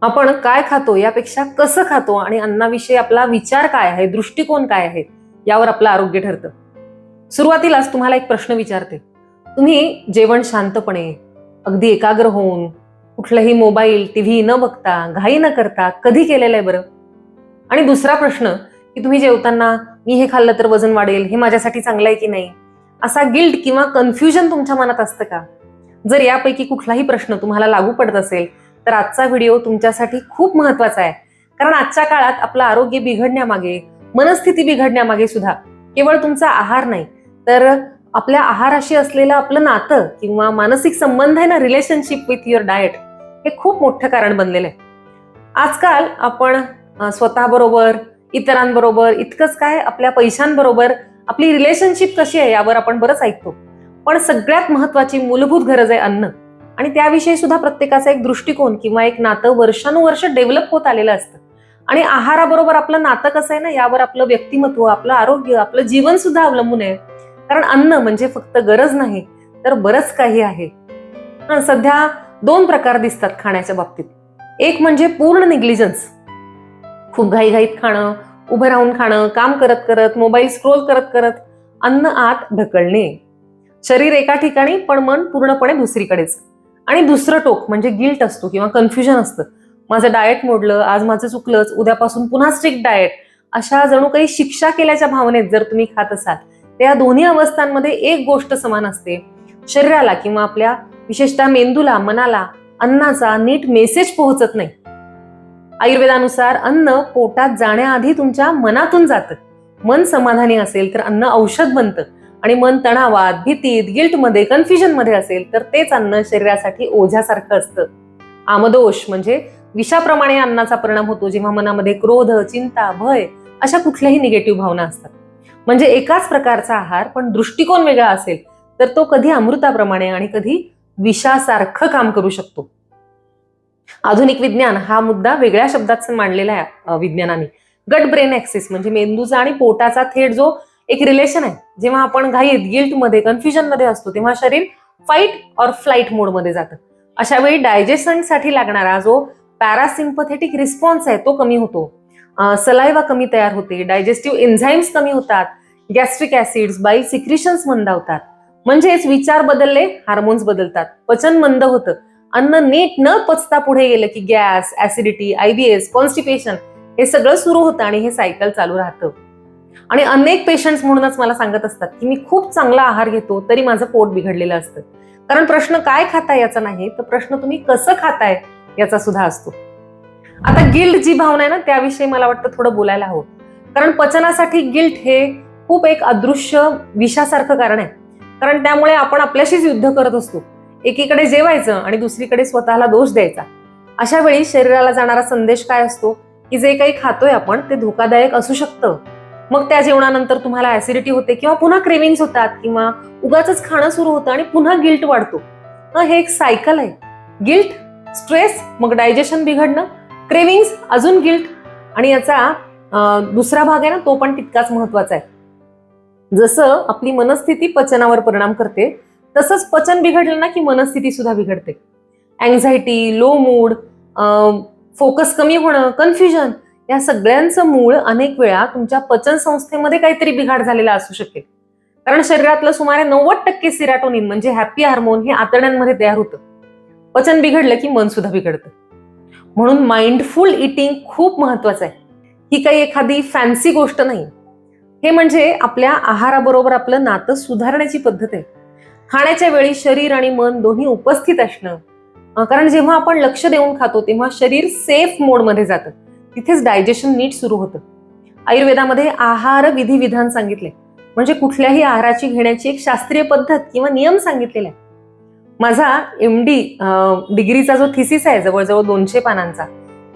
आपण काय खातो यापेक्षा कसं खातो आणि अन्नाविषयी आपला विचार काय आहे, दृष्टिकोन काय आहे, यावर आपलं आरोग्य ठरतं. सुरुवातीलाच तुम्हाला एक प्रश्न विचारते. तुम्ही जेवण शांतपणे, अगदी एकाग्र होऊन, कुठलंही मोबाईल, टीव्ही न बघता, घाई न करता कधी केलेलं आहे बरं? आणि दुसरा प्रश्न, की तुम्ही जेवताना मी हे खाल्लं तर वजन वाढेल, हे माझ्यासाठी चांगलं आहे की नाही? असा गिल्ट किंवा कन्फ्युजन तुमच्या मनात असतं का? जर यापैकी कुठलाही प्रश्न तुम्हाला लागू पडत असेल, तर आजचा व्हिडिओ तुमच्यासाठी खूप महत्वाचा आहे. कारण आजच्या काळात आपलं आरोग्य बिघडण्यामागे, मनस्थिती बिघडण्यामागे सुद्धा केवळ तुमचा आहार नाही, तर आपल्या आहाराशी असलेलं आपलं नातं किंवा मानसिक संबंध आहे ना, रिलेशनशिप विथ युअर डाएट, हे खूप मोठं कारण बनलेलं आहे. आजकाल आपण स्वतःबरोबर, इतरांबरोबर, इतकंच काय आपल्या पैशांबरोबर आपली रिलेशनशिप कशी आहे यावर आपण बरंच ऐकतो. पण सगळ्यात महत्वाची मूलभूत गरज आहे अन्न. आणि त्याविषयी सुद्धा प्रत्येकाचा एक दृष्टिकोन किंवा एक नातं वर्षानुवर्ष डेव्हलप होत आलेलं असतं. आणि आहाराबरोबर आपलं नातं कसं आहे ना, यावर आपलं व्यक्तिमत्व, आपलं आरोग्य, आपलं जीवन सुद्धा अवलंबून आहे. कारण अन्न म्हणजे फक्त गरज नाही, तर बरंच काही आहे. सध्या दोन प्रकार दिसतात खाण्याच्या बाबतीत. एक म्हणजे पूर्ण निग्लिजन्स, खूप घाईघाईत खाणं, उभं राहून खाणं, काम करत करत, मोबाईल स्क्रोल करत करत अन्न आत ढकलणे. शरीर एका ठिकाणी पण मन पूर्णपणे दुसरीकडेच. आणि दुसरं टोक म्हणजे गिल्ट असतो किंवा कन्फ्युजन असतं. माझं डाएट मोडलं, आज माझं चुकलंच, उद्यापासून पुन्हा स्ट्रिक्ट डाएट. अशा जणू काही शिक्षा केल्याच्या भावनेत जर तुम्ही खात असाल, तर या दोन्ही अवस्थांमध्ये एक गोष्ट समान असते. शरीराला किंवा आपल्या विशेषतः मेंदूला, मनाला अन्नाचा नीट मेसेज पोहोचत नाही. आयुर्वेदानुसार अन्न पोटात जाण्याआधी तुमच्या मनातून जातं. मन समाधानी असेल तर अन्न औषध बनतं. आणि मन तणावात, भीतीत, गिल्टमध्ये, कन्फ्युजनमध्ये असेल तर तेच अन्न शरीरासाठी ओझ्यासारखं असतं. आमदोष म्हणजे विषाप्रमाणे अन्नाचा परिणाम होतो जेव्हा मनामध्ये क्रोध, चिंता, भय अशा कुठल्याही निगेटिव्ह भावना असतात. म्हणजे एकाच प्रकारचा आहार पण दृष्टिकोन वेगळा असेल तर तो कधी अमृताप्रमाणे आणि कधी विषासारखं काम करू शकतो. आधुनिक विज्ञान हा मुद्दा वेगळ्या शब्दात मांडलेला आहे विज्ञानाने. गट ब्रेन ऍक्सिस म्हणजे मेंदूचा आणि पोटाचा थेट जो एक रिलेशन आहे. जेव्हा आपण घाईत, गिल्टमध्ये, कन्फ्युजनमध्ये असतो तेव्हा शरीर फाईट ऑर फ्लाईट मोडमध्ये जातं. अशा वेळी डायजेशनसाठी लागणारा जो पॅरासिम्पथेटिक रिस्पॉन्स आहे तो कमी होतो. सलाइवा कमी तयार होते, डायजेस्टिव्ह एन्झाईम्स कमी होतात, गॅस्ट्रिक ऍसिड्स, बाईल सिक्रिशन्स मंदावतात. म्हणजेच विचार बदलले, हार्मोन्स बदलतात, पचन मंद होतं. अन्न नीट न पचता पुढे गेलं की गॅस, ऍसिडिटी, IBS, कॉन्स्टिपेशन हे सगळं सुरू होतं आणि हे सायकल चालू राहतं. आणि अनेक पेशंट्स म्हणूनच मला सांगत असतात की मी खूप चांगला आहार घेतो तरी माझं पोट बिघडलेलं असतं. कारण प्रश्न काय खाताय याचा नाही, तर प्रश्न तुम्ही कसं खाताय याचा सुद्धा असतो. आता गिल्ट जी भावना आहे ना, त्याविषयी मला वाटतं थोडं बोलायला हवं. कारण पचनासाठी गिल्ट हे खूप एक अदृश्य विषासारखं कारण आहे. कारण त्यामुळे आपण आपल्याशीच युद्ध करत असतो. एकीकडे जेवायचं आणि दुसरीकडे स्वतःला दोष द्यायचा. अशा वेळी शरीराला जाणारा संदेश काय असतो की जे काही खातोय आपण ते धोकादायक असू शकतं. मग त्या जेवणानंतर तुम्हाला ऍसिडिटी होते किंवा पुन्हा क्रेविंग्स होतात किंवा उगाचच खाणं सुरू होतं आणि पुन्हा गिल्ट वाढतो. हे एक सायकल आहे. गिल्ट, स्ट्रेस, मग डायजेशन बिघडणं, क्रेविंग्स, अजून गिल्ट. आणि याचा दुसरा भाग आहे ना, तो पण तितकाच महत्वाचा आहे. जसं आपली मनस्थिती पचनावर परिणाम करते तसंच पचन बिघडलं ना की मनस्थिती सुद्धा बिघडते. अँझायटी, लो मूड, फोकस कमी होणं, कन्फ्युजन या सगळ्यांचं मूळ अनेक वेळा तुमच्या पचन संस्थेमध्ये काहीतरी बिघाड झालेला असू शकेल. कारण शरीरातलं सुमारे 90% सिराटोनिन म्हणजे हॅपी हार्मोन हे आतड्यांमध्ये तयार होतं. पचन बिघडलं की मन सुद्धा बिघडतं. म्हणून माइंडफुल इटिंग खूप महत्वाचं आहे. ही काही एखादी फॅन्सी गोष्ट नाही. हे म्हणजे आपल्या आहाराबरोबर आपलं नातं सुधारण्याची पद्धत आहे. खाण्याच्या वेळी शरीर आणि मन दोन्ही उपस्थित असणं. कारण जेव्हा आपण लक्ष देऊन खातो तेव्हा शरीर सेफ मोडमध्ये जातं. तिथेच डायजेशन नीट सुरू होतं. आयुर्वेदामध्ये आहार विधी विधान सांगितले, म्हणजे कुठल्याही आहाराची घेण्याची एक शास्त्रीय पद्धत किंवा नियम सांगितलेला आहे. माझा MD डिग्रीचा जो थिसिस आहे जवळजवळ 200 पानांचा,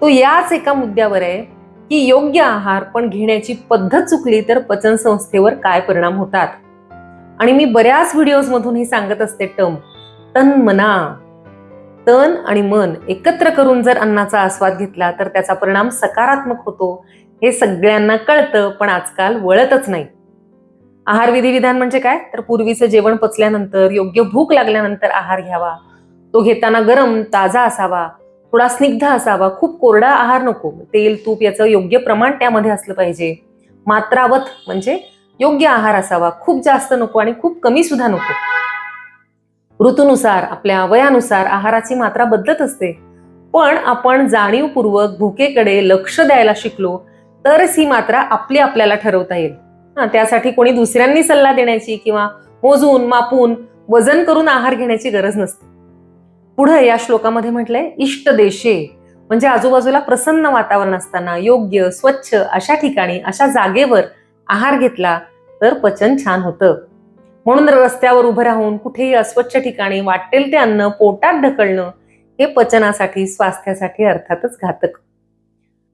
तो याच एका मुद्द्यावर आहे की योग्य आहार पण घेण्याची पद्धत चुकली तर पचन संस्थेवर काय परिणाम होतात. आणि मी बऱ्याच व्हिडिओज मधून हे सांगत असते टर्म, तन मना. तन आणि मन एकत्र करून जर अन्नाचा आस्वाद घेतला तर त्याचा परिणाम सकारात्मक होतो. हे सगळ्यांना कळतं पण आजकाल वळतच नाही. आहार विधी विधान म्हणजे काय, तर पूर्वीचं जेवण पचल्यानंतर, योग्य भूक लागल्यानंतर आहार घ्यावा. तो घेताना गरम, ताजा असावा. थोडा स्निग्ध असावा, खूप कोरडा आहार नको. तेल तूप याचं योग्य प्रमाण त्यामध्ये असलं पाहिजे. मात्रावत म्हणजे योग्य आहार असावा, खूप जास्त नको आणि खूप कमी सुद्धा नको. ऋतूनुसार आपल्या वयानुसार आहाराची मात्रा बदलत असते, पण आपण जाणीवपूर्वक भुकेकडे लक्ष द्यायला शिकलो तरच ही मात्रा आपल्याला ठरवता येईल. त्यासाठी कोणी दुसऱ्यांनी सल्ला देण्याची किंवा मोजून मापून वजन करून आहार घेण्याची गरज नसते. पुढे या श्लोकामध्ये म्हटलंय इष्ट देशे, म्हणजे आजूबाजूला प्रसन्न वातावरण असताना योग्य स्वच्छ अशा ठिकाणी अशा जागेवर आहार घेतला तर पचन छान होतं. म्हणून रस्त्यावर उभं राहून कुठेही अस्वच्छ ठिकाणी वाटेल ते अन्न पोटात ढकलणं हे पचनासाठी स्वास्थ्यासाठी अर्थातच घातक.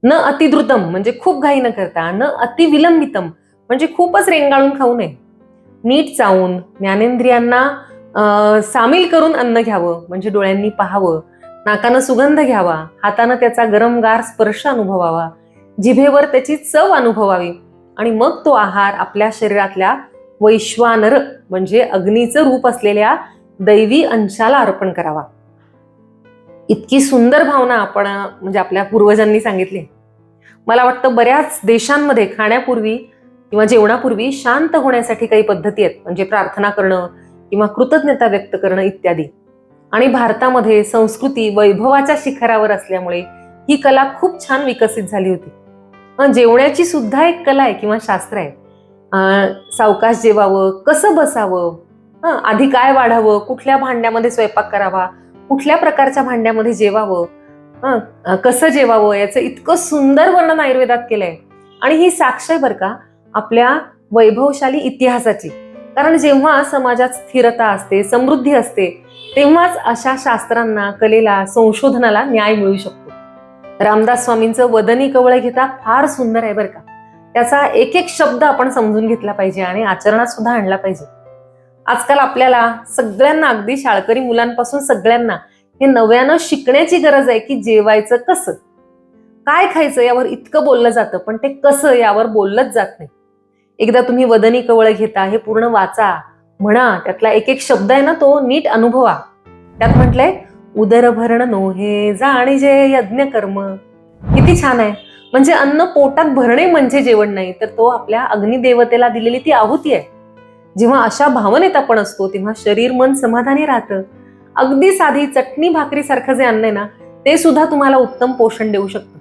न अतिद्रुतम म्हणजे खूप घाई न करता, न अतिविलंबितम म्हणजे खूपच रेंगाळून खाऊ नये. नीट चावून ज्ञानेंद्रियांना सामील करून अन्न घ्यावं, म्हणजे डोळ्यांनी पाहावं, नाकानं सुगंध घ्यावा, हातानं त्याचा गरमगार स्पर्श अनुभवावा, जिभेवर त्याची चव अनुभवावी आणि मग तो आहार आपल्या शरीरातल्या वैश्वानर म्हणजे अग्नीचं रूप असलेल्या दैवी अंशाला अर्पण करावा. इतकी सुंदर भावना आपण म्हणजे आपल्या पूर्वजांनी सांगितली. मला वाटतं बऱ्याच देशांमध्ये खाण्यापूर्वी किंवा जेवणापूर्वी शांत होण्यासाठी काही पद्धती आहेत, म्हणजे प्रार्थना करणं किंवा कृतज्ञता व्यक्त करणं इत्यादी. आणि भारतामध्ये संस्कृती वैभवाच्या शिखरावर असल्यामुळे ही कला खूप छान विकसित झाली होती. जेवण्याची सुद्धा एक कला आहे किंवा शास्त्र आहे. सावकाश जेवावं, कसं बसावं, आधी काय वाढावं, कुठल्या भांड्यामध्ये स्वयंपाक करावा, कुठल्या प्रकारच्या भांड्यामध्ये जेवावं, कसं जेवावं, याचं इतकं सुंदर वर्णन आयुर्वेदात केलंय. आणि ही साक्ष आहे बरं का आपल्या वैभवशाली इतिहासाची. कारण जेव्हा समाजात स्थिरता असते, समृद्धी असते, तेव्हाच अशा शास्त्रांना, कलेला, संशोधनाला न्याय मिळू शकतो. रामदास स्वामींचं वदनी कवळ घेता फार सुंदर आहे बरं का. त्याचा एक एक शब्द आपण समजून घेतला पाहिजे आणि आचरणात सुद्धा आणला पाहिजे. आजकाल आपल्याला सगळ्यांना, अगदी शाळकरी मुलांपासून सगळ्यांना हे नव्यानं शिकण्याची गरज आहे की जेवायचं कसं, काय खायचं यावर इतकं बोललं जातं, पण ते कसं यावर बोललंच जात नाही. एकदा तुम्ही वदनी कवळ घेता हे पूर्ण वाचा, म्हणा, त्यातला एक एक शब्द आहे ना तो नीट अनुभवा. त्यात म्हटलंय उदर भरण नोहे जाणीजे यज्ञ कर्म. किती छान आहे. म्हणजे अन्न पोटात भरणे म्हणजे जेवण नाही, तर तो आपल्या अग्निदेवतेला दिलेली ती आहुती आहे. जेव्हा अशा भावनेत आपण असतो तेव्हा शरीर मन समाधानी राहतं. अगदी साधी चटणी भाकरी सारखं जे अन्न आहे ना ते सुद्धा तुम्हाला उत्तम पोषण देऊ शकतं.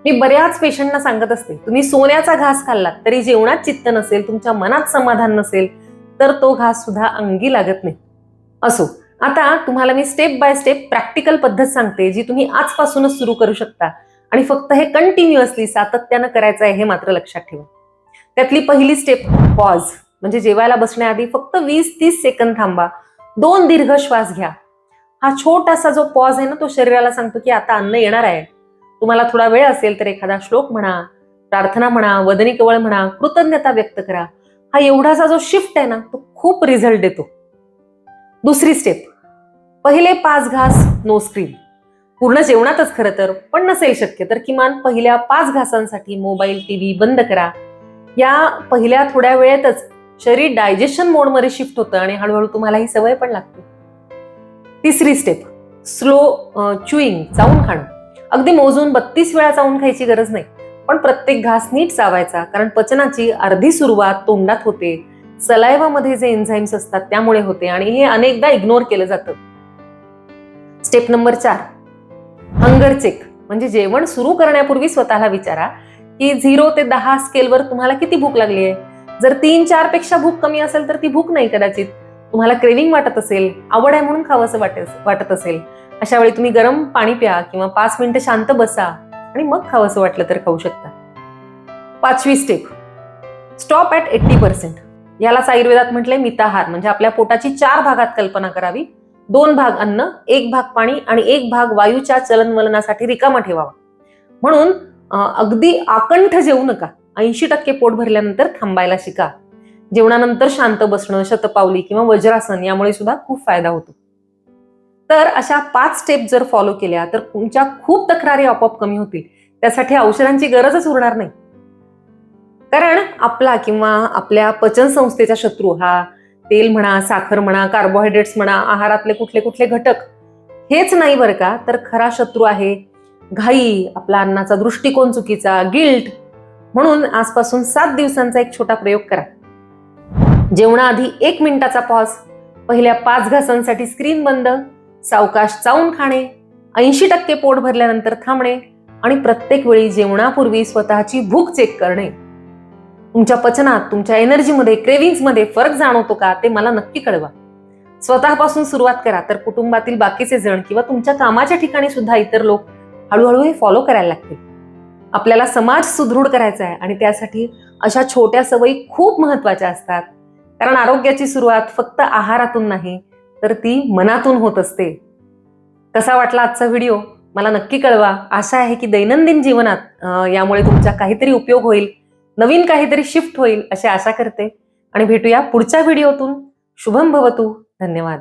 मी बऱ्याच पेशंटना सांगत असते, तुम्ही सोन्याचा घास खाल्लात तरी जेवणात चित्त नसेल, तुमच्या मनात समाधान नसेल, तर तो घास सुद्धा अंगी लागत नाही. असो, आता तुम्हाला मी स्टेप बाय स्टेप प्रॅक्टिकल पद्धत सांगते जी तुम्ही आजपासूनच सुरू करू शकता आणि फक्त हे कंटिन्युअसली सातत्यानं करायचं आहे हे मात्र लक्षात ठेवा. त्यातली पहिली स्टेप पॉज, म्हणजे जेवायला बसण्याआधी फक्त 20-30 सेकंद थांबा, 2 दीर्घ श्वास घ्या. हा छोटासा जो पॉज आहे ना तो शरीराला सांगतो की आता अन्न येणार आहे. तुम्हाला थोडा वेळ असेल तर एखादा श्लोक म्हणा, प्रार्थना म्हणा, वदनी कवळ म्हणा, कृतज्ञता व्यक्त करा. हा एवढासा जो शिफ्ट आहे ना तो खूप रिझल्ट देतो. दुसरी स्टेप, पहिले 5 घास नो स्क्रीन. पूर्ण जेवणातच खरं तर, पण नसेल शक्य तर किमान पहिल्या 5 घासांसाठी मोबाईल टीव्ही बंद करा. या पहिल्या थोड्या वेळेतच शरीर डायजेशन मोडमध्ये शिफ्ट होतं आणि हळूहळू तुम्हाला ही सवय पण लागते. तिसरी स्टेप, स्लो च्युईंग, चावून खाणं. अगदी मोजून 32 वेळा चावून खायची गरज नाही, पण प्रत्येक घास नीट चावायचा, कारण पचनाची अर्धी सुरुवात तोंडात होते. सलायवामध्ये जे एन्झाईम्स असतात त्यामुळे होते आणि हे अनेकदा इग्नोर केलं जातं. स्टेप नंबर 4, हंगर चेक, म्हणजे जेवण सुरू करण्यापूर्वी स्वतःला विचारा की 0 ते 10 स्केलवर तुम्हाला किती भूक लागली आहे. जर 3-4 पेक्षा भूक कमी असेल तर ती भूक नाही कदाचित. तुम्हाला क्रेविंग वाटत असेल, आवड आहे म्हणून खावंसं वाटत असेल, अशा वेळी तुम्ही गरम पाणी प्या किंवा 5 मिनिटं शांत बसा आणि मग खावंसं वाटलं तर खाऊ शकता. 5वी स्टेप, स्टॉप ॲट 80%. यालाच आयुर्वेदात म्हटलंय मिताहार, म्हणजे आपल्या पोटाची 4 भागात कल्पना करावी. 2 भाग अन्न, 1 भाग पाणी आणि 1 भाग वायूच्या चलनवलनासाठी रिकामा ठेवावा. म्हणून अगदी आकंठ जेवू नका. 80% पोट भरल्यानंतर थांबायला शिका. जेवणानंतर शांत बसणं, शतपावली किंवा वज्रासन यामुळे सुद्धा खूप फायदा होतो. तर अशा 5 स्टेप जर फॉलो केल्या तर तुमच्या खूप तक्रारी आपोआप कमी होतील. त्यासाठी औषधांची गरजच उरणार नाही. कारण आपला किंवा आपल्या पचन संस्थेचा शत्रू हा तेल म्हणा, साखर म्हणा, कार्बोहायड्रेट्स म्हणा, आहारातले कुठले कुठले घटक हेच नाही बरं का, तर खरा शत्रू आहे घाई, आपला अन्नाचा दृष्टिकोन चुकीचा, गिल्ट. म्हणून आजपासून 7 दिवसांचा एक छोटा प्रयोग करा. जेवणाआधी 1 मिनिटाचा पॉज, पहिल्या 5 घासांसाठी स्क्रीन बंद, सावकाश चावून खाणे, 80% पोट भरल्यानंतर थांबणे आणि प्रत्येक वेळी जेवणापूर्वी स्वतःची भूक चेक करणे. तुमच्या पचनात, तुमच्या एनर्जीमध्ये, क्रेव्हिंग्समध्ये फरक जाणवतो का ते मला नक्की कळवा. स्वतःपासून सुरुवात करा, तर कुटुंबातील बाकीचे जण किंवा तुमच्या कामाच्या ठिकाणी सुद्धा इतर लोक हळूहळू हे फॉलो करायला लागतील. आपल्याला समाज सुदृढ करायचा आहे आणि त्यासाठी अशा छोट्या सवयी खूप महत्वाच्या असतात. कारण आरोग्याची सुरुवात फक्त आहारातून नाही, तर ती मनातून होत असते. कसा वाटला आजचा व्हिडिओ मला नक्की कळवा. आशा आहे की दैनंदिन जीवनात यामुळे तुमचा काहीतरी उपयोग होईल, नवीन काहीतरी शिफ्ट होईल अशी आशा करते. आणि भेटूया पुढच्या व्हिडिओतून. शुभम भवतु. धन्यवाद.